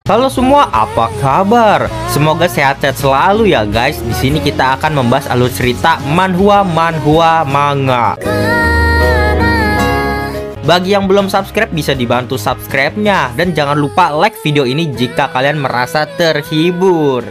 Halo semua, apa kabar? Semoga sehat-sehat selalu ya guys. Di sini kita akan membahas alur cerita manhwa manga. Bagi yang belum subscribe bisa dibantu subscribe-nya dan jangan lupa like video ini jika kalian merasa terhibur.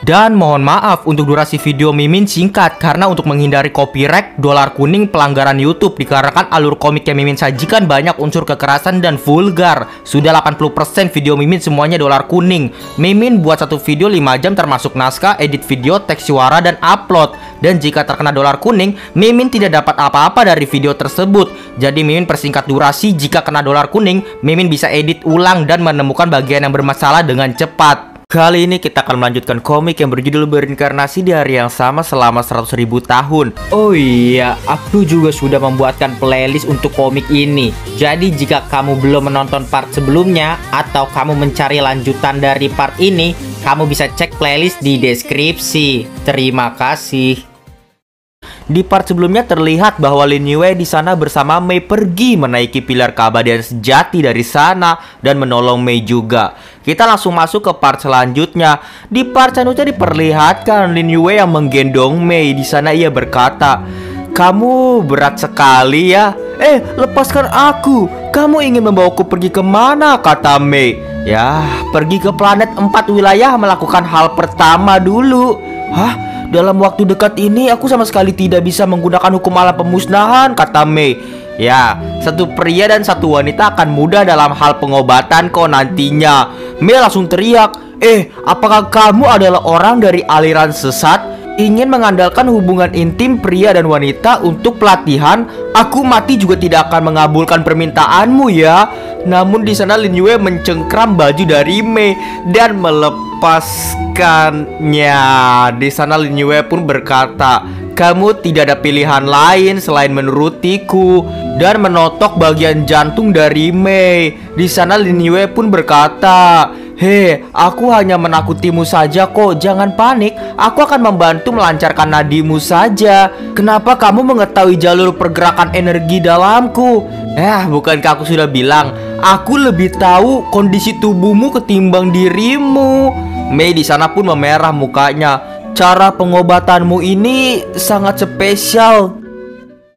Dan mohon maaf untuk durasi video Mimin singkat karena untuk menghindari copyright dolar kuning pelanggaran YouTube dikarenakan alur komik yang Mimin sajikan banyak unsur kekerasan dan vulgar. Sudah 80% video Mimin semuanya dolar kuning. Mimin buat satu video 5 jam termasuk naskah, edit video, teks suara, dan upload. Dan jika terkena dolar kuning, Mimin tidak dapat apa-apa dari video tersebut. Jadi Mimin persingkat durasi, jika kena dolar kuning, Mimin bisa edit ulang dan menemukan bagian yang bermasalah dengan cepat. Kali ini kita akan melanjutkan komik yang berjudul Berinkarnasi di Hari yang Sama selama 100.000 tahun. Oh iya, aku juga sudah membuatkan playlist untuk komik ini. Jadi jika kamu belum menonton part sebelumnya atau kamu mencari lanjutan dari part ini, kamu bisa cek playlist di deskripsi. Terima kasih. Di part sebelumnya terlihat bahwa Lin Yue di sana bersama Mei pergi menaiki pilar keabadian sejati dari sana dan menolong Mei juga. Kita langsung masuk ke part selanjutnya. Di part selanjutnya diperlihatkan Lin Yue yang menggendong Mei. Di sana ia berkata, "Kamu berat sekali ya. Lepaskan aku. Kamu ingin membawaku pergi kemana?" kata Mei. "Ya, pergi ke planet 4 wilayah melakukan hal pertama dulu." "Hah? Dalam waktu dekat ini aku sama sekali tidak bisa menggunakan hukum alam pemusnahan," kata Mei. "Ya, satu pria dan satu wanita akan mudah dalam hal pengobatan kok nantinya." Mei langsung teriak, apakah kamu adalah orang dari aliran sesat? Ingin mengandalkan hubungan intim pria dan wanita untuk pelatihan? Aku mati juga tidak akan mengabulkan permintaanmu ya." Namun di sana Lin Yue mencengkram baju dari Mei dan melepaskannya. Di sana Lin Yue pun berkata, "Kamu tidak ada pilihan lain selain menurutiku," dan menotok bagian jantung dari Mei. Di sana Lin Yue pun berkata, "Aku hanya menakutimu saja kok, jangan panik. Aku akan membantu melancarkan nadimu saja. Kenapa kamu mengetahui jalur pergerakan energi dalamku?" Bukankah aku sudah bilang, aku lebih tahu kondisi tubuhmu ketimbang dirimu." Mei di sana pun memerah mukanya. "Cara pengobatanmu ini sangat spesial."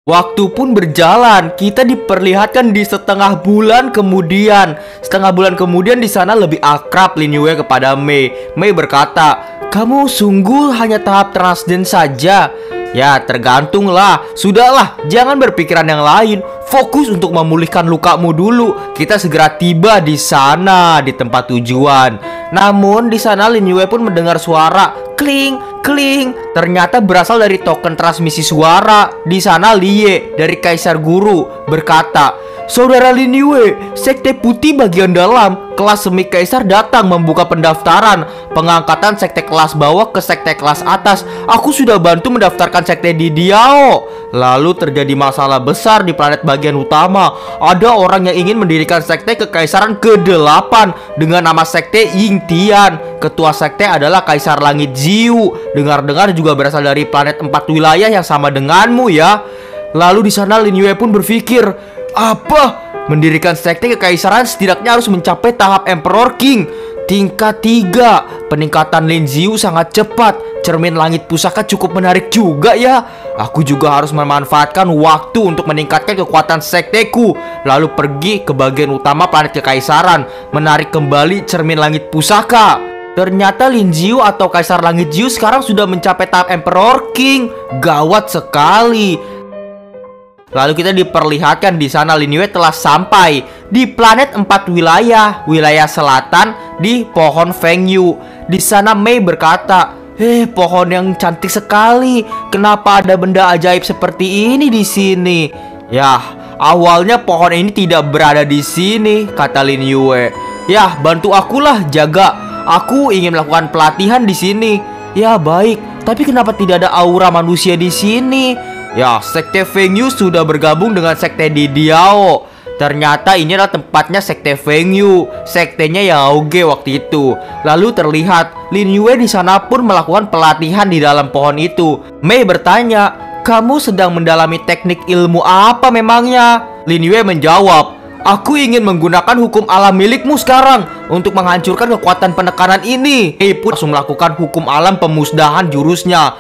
Waktu pun berjalan, kita diperlihatkan di setengah bulan kemudian. Setengah bulan kemudian di sana lebih akrab Lin Yue kepada Mei. Mei berkata, "Kamu sungguh hanya tahap transden saja." "Ya, tergantung lah. Sudahlah, jangan berpikiran yang lain. Fokus untuk memulihkan lukamu dulu. Kita segera tiba di sana di tempat tujuan." Namun di sana Lin Yue pun mendengar suara kling kling. Ternyata berasal dari token transmisi suara. Di sana Lie dari Kaisar Guru berkata, "Saudara Lin Yue, Sekte Putih bagian dalam kelas semi Kaisar datang membuka pendaftaran pengangkatan sekte kelas bawah ke sekte kelas atas. Aku sudah bantu mendaftarkan sekte di Diao. Lalu terjadi masalah besar di planet bagian utama. Ada orang yang ingin mendirikan sekte kekaisaran ke-8 dengan nama sekte Ying Tian. Ketua sekte adalah Kaisar Langit Ziu. Dengar-dengar juga berasal dari planet 4 wilayah yang sama denganmu ya." Lalu di sana Lin Yue pun berpikir, "Apa? Mendirikan sekte kekaisaran setidaknya harus mencapai tahap Emperor King tingkat 3. Peningkatan Lin Ziu sangat cepat. Cermin langit pusaka cukup menarik juga ya. Aku juga harus memanfaatkan waktu untuk meningkatkan kekuatan sekteku. Lalu pergi ke bagian utama planet kekaisaran, menarik kembali cermin langit pusaka." Ternyata Lin Ziu atau Kaisar Langit Ziu sekarang sudah mencapai tahap Emperor King. Gawat sekali. Lalu kita diperlihatkan di sana Lin Yue telah sampai di planet 4 wilayah. Wilayah selatan di pohon Feng Yu. Di sana Mei berkata, pohon yang cantik sekali. Kenapa ada benda ajaib seperti ini di sini?" "Ya, awalnya pohon ini tidak berada di sini," kata Lin Yue. "Ya, bantu akulah jaga. Aku ingin melakukan pelatihan di sini." "Ya, baik. Tapi kenapa tidak ada aura manusia di sini?" "Ya, sekte Feng Yu sudah bergabung dengan sekte di Diao. Ternyata ini adalah tempatnya sekte Feng Yu. Sektenya Yao Ge waktu itu." Lalu terlihat Lin Yue di sana pun melakukan pelatihan di dalam pohon itu. Mei bertanya, "Kamu sedang mendalami teknik ilmu apa memangnya?" Lin Yue menjawab, Aku ingin menggunakan hukum alam milikmu sekarang untuk menghancurkan kekuatan penekanan ini. Mei pun langsung melakukan hukum alam pemusnahan jurusnya.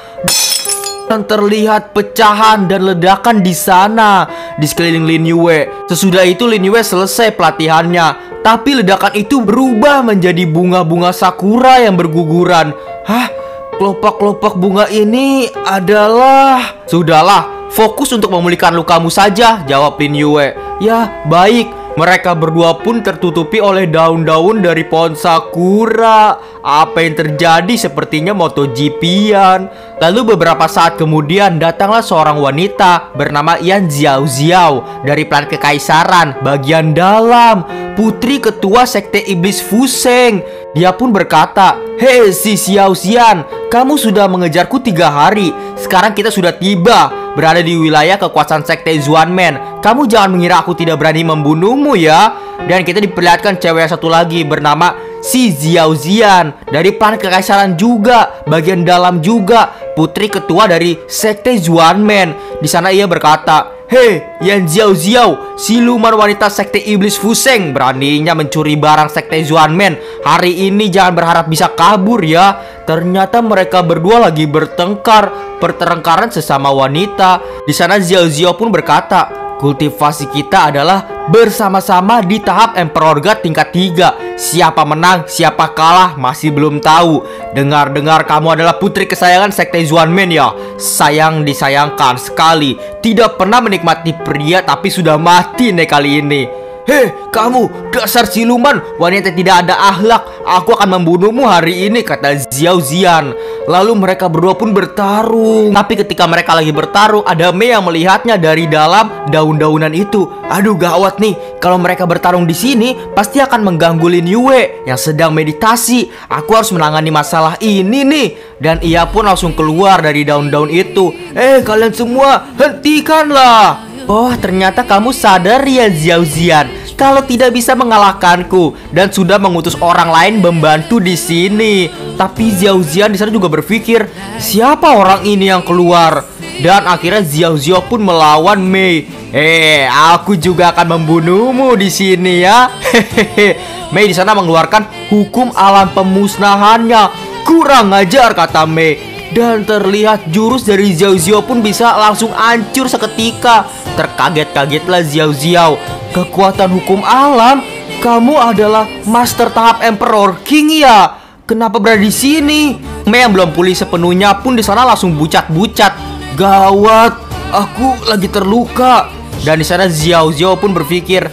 Dan terlihat pecahan dan ledakan di sana di sekeliling Lin Yue. Sesudah itu Lin Yue selesai pelatihannya, tapi ledakan itu berubah menjadi bunga-bunga sakura yang berguguran. Hah? Kelopak-kelopak bunga ini adalah... Sudahlah, fokus untuk memulihkan lukamu saja, jawab Lin Yue. Ya, baik. Mereka berdua pun tertutupi oleh daun-daun dari pohon sakura. Apa yang terjadi sepertinya MotoGP-an. Lalu beberapa saat kemudian datanglah seorang wanita bernama Yan Xiao dari planet Kekaisaran bagian dalam, putri ketua sekte iblis Fuseng. Dia pun berkata, "Hei si Xiao Xian, kamu sudah mengejarku 3 hari. Sekarang kita sudah tiba berada di wilayah kekuasaan sekte Xuanmen. Kamu jangan mengira aku tidak berani membunuhmu ya." Dan kita diperlihatkan cewek yang satu lagi bernama si Xiao Xian dari planet Kekaisaran juga, bagian dalam juga, putri ketua dari sekte Xuanmen. Di sana ia berkata, "Hei, Yan Xiao, siluman wanita sekte iblis Fuseng, beraninya mencuri barang sekte Xuanmen. Hari ini jangan berharap bisa kabur ya." Ternyata mereka berdua lagi bertengkar, pertengkaran sesama wanita. Di sana Xiao pun berkata, "Kultivasi kita adalah bersama-sama di tahap Emperor God tingkat 3. Siapa menang, siapa kalah masih belum tahu. Dengar-dengar kamu adalah putri kesayangan sekte Xuanmen ya? Sayang disayangkan sekali. Tidak pernah menikmati pria tapi sudah mati nih kali ini. Hei, kamu dasar siluman, wanita tidak ada akhlak. Aku akan membunuhmu hari ini," kata Xiao Xian. Lalu mereka berdua pun bertarung. Tapi ketika mereka lagi bertarung, ada Mei yang melihatnya dari dalam daun-daunan itu. Aduh, gawat nih. Kalau mereka bertarung di sini, pasti akan mengganggu Lin Yue yang sedang meditasi. Aku harus menangani masalah ini nih. Dan ia pun langsung keluar dari daun-daun itu. Kalian semua, hentikanlah. Oh, ternyata kamu sadar ya Xiao Xian, kalau tidak bisa mengalahkanku dan sudah mengutus orang lain membantu di sini. Tapi Xiao Xian di sana juga berpikir, siapa orang ini yang keluar? Dan akhirnya Xiao pun melawan Mei. Aku juga akan membunuhmu di sini ya. Mei di sana mengeluarkan hukum alam pemusnahannya. Kurang ajar, kata Mei. Dan terlihat jurus dari Xiao pun bisa langsung hancur seketika. Terkaget-kagetlah Xiao. Kekuatan hukum alam? Kamu adalah master tahap Emperor King ya? Kenapa berada di sini? Mei yang belum pulih sepenuhnya pun di sana langsung bucat-bucat. Gawat, aku lagi terluka. Dan di sana Xiao pun berpikir,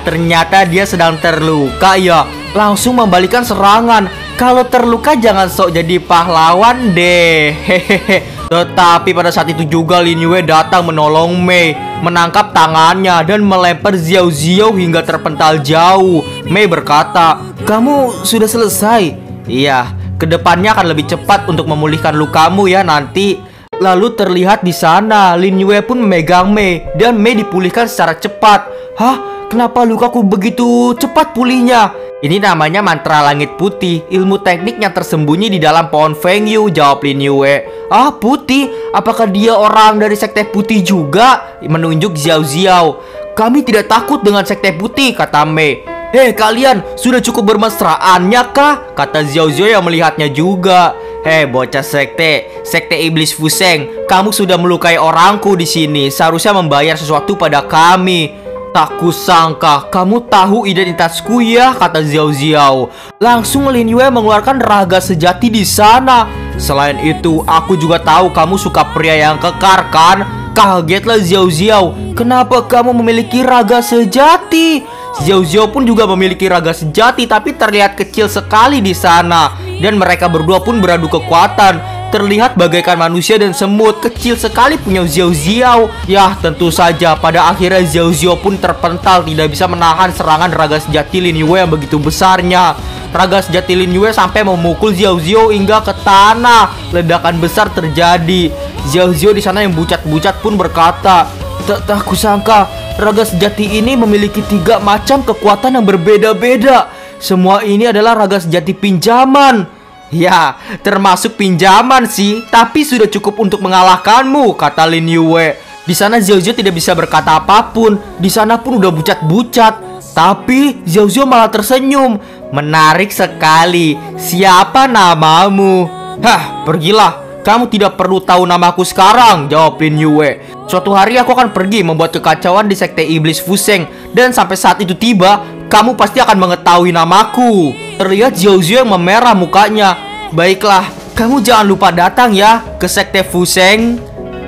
ternyata dia sedang terluka ya. Langsung membalikan serangan. Kalau terluka jangan sok jadi pahlawan deh. Hehehe. Tetapi pada saat itu juga Lin Yue datang menolong Mei, menangkap tangannya dan melempar Xiao hingga terpental jauh. Mei berkata, "Kamu sudah selesai?" "Iya, kedepannya akan lebih cepat untuk memulihkan lukamu ya nanti." Lalu terlihat di sana Lin Yue pun memegang Mei dan Mei dipulihkan secara cepat. Hah? Kenapa lukaku begitu cepat pulihnya? Ini namanya mantra langit putih, ilmu teknik yang tersembunyi di dalam pohon Feng Yu, jawab Lin Yue. Ah, putih? Apakah dia orang dari sekte putih juga? Menunjuk Xiao. Kami tidak takut dengan sekte putih, kata Mei. Kalian sudah cukup bermesraannya kah? Kata Xiao yang melihatnya juga. Bocah sekte iblis Fuseng, kamu sudah melukai orangku di sini. Seharusnya membayar sesuatu pada kami. Tak kusangka kamu tahu identitasku ya, kata Xiao. Langsung Lin Yue mengeluarkan raga sejati di sana. Selain itu, aku juga tahu kamu suka pria yang kekar kan? Kagetlah Xiao. Kenapa kamu memiliki raga sejati? Xiao pun juga memiliki raga sejati, tapi terlihat kecil sekali di sana. Dan mereka berdua pun beradu kekuatan. Terlihat bagaikan manusia dan semut, kecil sekali punya Xiao. Ya, tentu saja pada akhirnya Xiao pun terpental, tidak bisa menahan serangan raga sejati Lin Yue yang begitu besarnya. Raga sejati Lin Yue sampai memukul Xiao hingga ke tanah. Ledakan besar terjadi. Xiao di sana yang bucat-bucat pun berkata, Tak kusangka raga sejati ini memiliki 3 macam kekuatan yang berbeda-beda. Semua ini adalah raga sejati pinjaman. Ya, termasuk pinjaman sih, tapi sudah cukup untuk mengalahkanmu, kata Lin Yue. Di sana Xiao Xiao tidak bisa berkata apapun. Di sana pun udah bucat-bucat. Tapi Xiao Xiao malah tersenyum. Menarik sekali. Siapa namamu? Hah, pergilah. Kamu tidak perlu tahu namaku sekarang, jawab Lin Yue. Suatu hari aku akan pergi membuat kekacauan di sekte iblis Fuseng. Dan sampai saat itu tiba, kamu pasti akan mengetahui namaku. Terlihat Xiao Xiao yang memerah mukanya. Baiklah, kamu jangan lupa datang ya ke sekte Fuseng.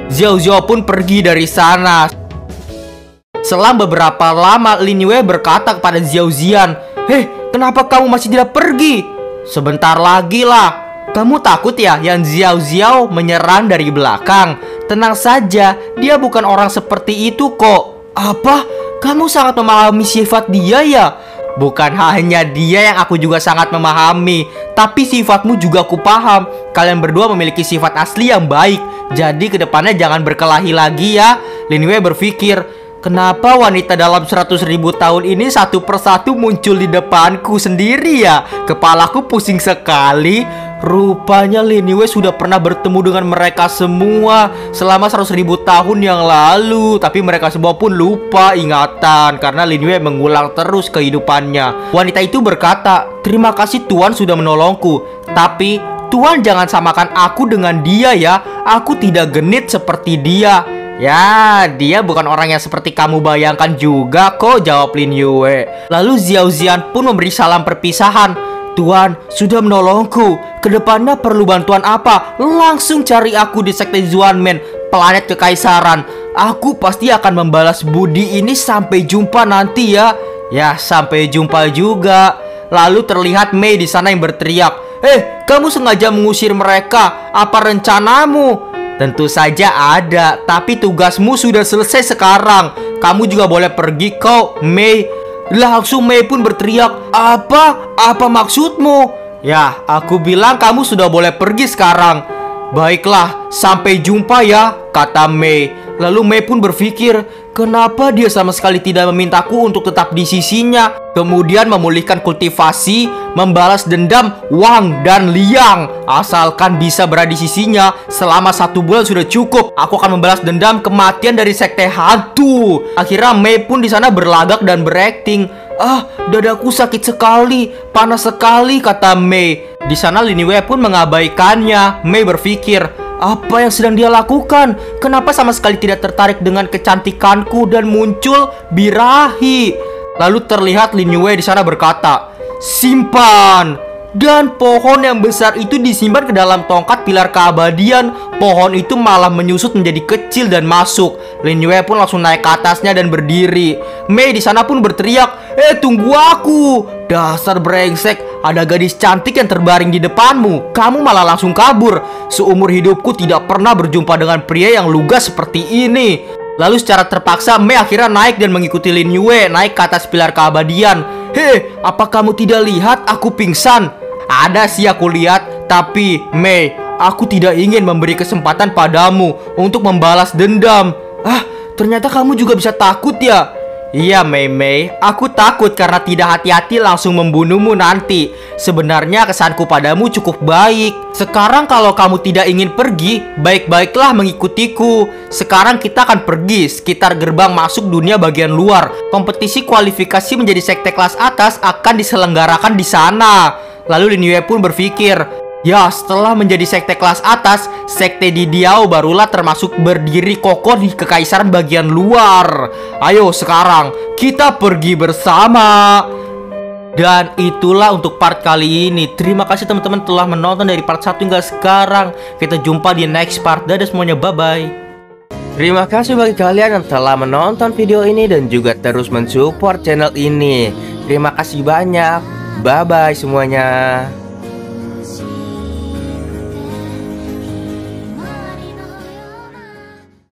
Xiao Xiao pun pergi dari sana. Selang beberapa lama, Lin Yue berkata kepada Xiao Xian, "Hei, kenapa kamu masih tidak pergi? Sebentar lagi lah." "Kamu takut ya yang Xiao Xiao menyerang dari belakang? Tenang saja, dia bukan orang seperti itu kok." "Apa? Kamu sangat memahami sifat dia ya?" "Bukan hanya dia yang aku juga sangat memahami, tapi sifatmu juga aku paham. Kalian berdua memiliki sifat asli yang baik. Jadi kedepannya jangan berkelahi lagi ya." Lin Yue berpikir, kenapa wanita dalam 100.000 tahun ini satu persatu muncul di depanku sendiri ya? Kepalaku pusing sekali. Rupanya Lin Yue sudah pernah bertemu dengan mereka semua selama 100.000 tahun yang lalu. Tapi mereka semua pun lupa ingatan karena Lin Yue mengulang terus kehidupannya. Wanita itu berkata, "Terima kasih Tuan sudah menolongku. Tapi Tuan jangan samakan aku dengan dia ya. Aku tidak genit seperti dia." "Ya, dia bukan orang yang seperti kamu bayangkan juga kok," jawab Lin Yue. Lalu Xiao Xian pun memberi salam perpisahan. "Tuan sudah menolongku. Kedepannya perlu bantuan apa? Langsung cari aku di sekte Xuanmen, planet kekaisaran. Aku pasti akan membalas budi ini. Sampai jumpa nanti ya." "Ya, sampai jumpa juga." Lalu terlihat Mei di sana yang berteriak, kamu sengaja mengusir mereka. Apa rencanamu?" "Tentu saja ada, tapi tugasmu sudah selesai sekarang. Kamu juga boleh pergi kok, Mei." Langsung Mei pun berteriak, Apa maksudmu?" "Ya, aku bilang kamu sudah boleh pergi sekarang." "Baiklah, sampai jumpa ya," kata Mei. Lalu Mei pun berpikir, kenapa dia sama sekali tidak memintaku untuk tetap di sisinya. Kemudian memulihkan kultivasi, membalas dendam Wang dan Liang. Asalkan bisa berada di sisinya selama 1 bulan sudah cukup. Aku akan membalas dendam kematian dari sekte hantu. Akhirnya Mei pun di sana berlagak dan berakting. Dadaku sakit sekali, panas sekali," kata Mei. Di sana Lin Yue pun mengabaikannya. Mei berpikir, apa yang sedang dia lakukan? Kenapa sama sekali tidak tertarik dengan kecantikanku dan muncul birahi? Lalu terlihat Lin Yue di sana berkata, "Simpan!" Dan pohon yang besar itu disimpan ke dalam tongkat pilar keabadian. Pohon itu malah menyusut menjadi kecil dan masuk. Lin Yue pun langsung naik ke atasnya dan berdiri. Mei di sana pun berteriak, "Tunggu aku! Dasar brengsek, ada gadis cantik yang terbaring di depanmu. Kamu malah langsung kabur. Seumur hidupku tidak pernah berjumpa dengan pria yang lugas seperti ini." Lalu secara terpaksa Mei akhirnya naik dan mengikuti Lin Yue naik ke atas pilar keabadian. Apa kamu tidak lihat aku pingsan?" "Ada sih aku lihat, tapi Mei, aku tidak ingin memberi kesempatan padamu untuk membalas dendam." Ternyata kamu juga bisa takut ya?" "Iya Mei, aku takut karena tidak hati-hati langsung membunuhmu nanti. Sebenarnya kesanku padamu cukup baik. Sekarang kalau kamu tidak ingin pergi, baik-baiklah mengikutiku. Sekarang kita akan pergi sekitar gerbang masuk dunia bagian luar. Kompetisi kualifikasi menjadi sekte kelas atas akan diselenggarakan di sana." Lalu Lin Yue pun berpikir, ya setelah menjadi sekte kelas atas, sekte di Diao barulah termasuk berdiri kokoh di kekaisaran bagian luar. Ayo sekarang kita pergi bersama. Dan itulah untuk part kali ini. Terima kasih teman-teman telah menonton dari part 1 hingga sekarang. Kita jumpa di next part. Dadah semuanya, bye-bye. Terima kasih bagi kalian yang telah menonton video ini dan juga terus mensupport channel ini. Terima kasih banyak. Bye-bye semuanya.